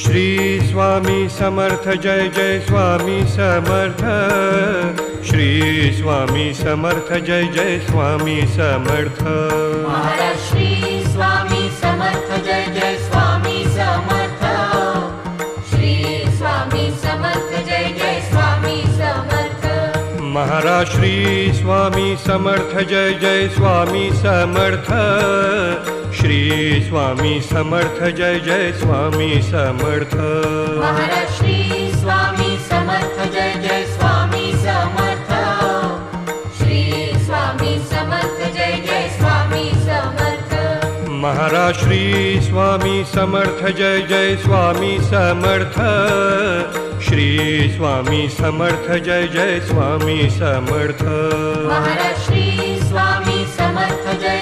Shri Swami Samarth Jai Jai Swami Samarth. Shri Swami Samarth Jai Jai Swami Samarth. Maharaj Shri Swami Samarth Jai Jai Swami Samarth. Shri Swami Samarth Jai Jai Swami Samarth. Maharaj Shri Swami Samarth Jai Jai Swami Samarth. Shri Swami Samarth Jai Jai Swami Samarth. Maharaj Shri Swami Samarth Jai Jai Swami Samarth. Shri Swami Samarth Jai Jai Swami Samarth. Maharaj Shri Swami Samarth Jai Jai Swami Samarth. Shri Swami Samarth Jai Jai Swami Samarth. Maharaj Shri Swami Samarth Jai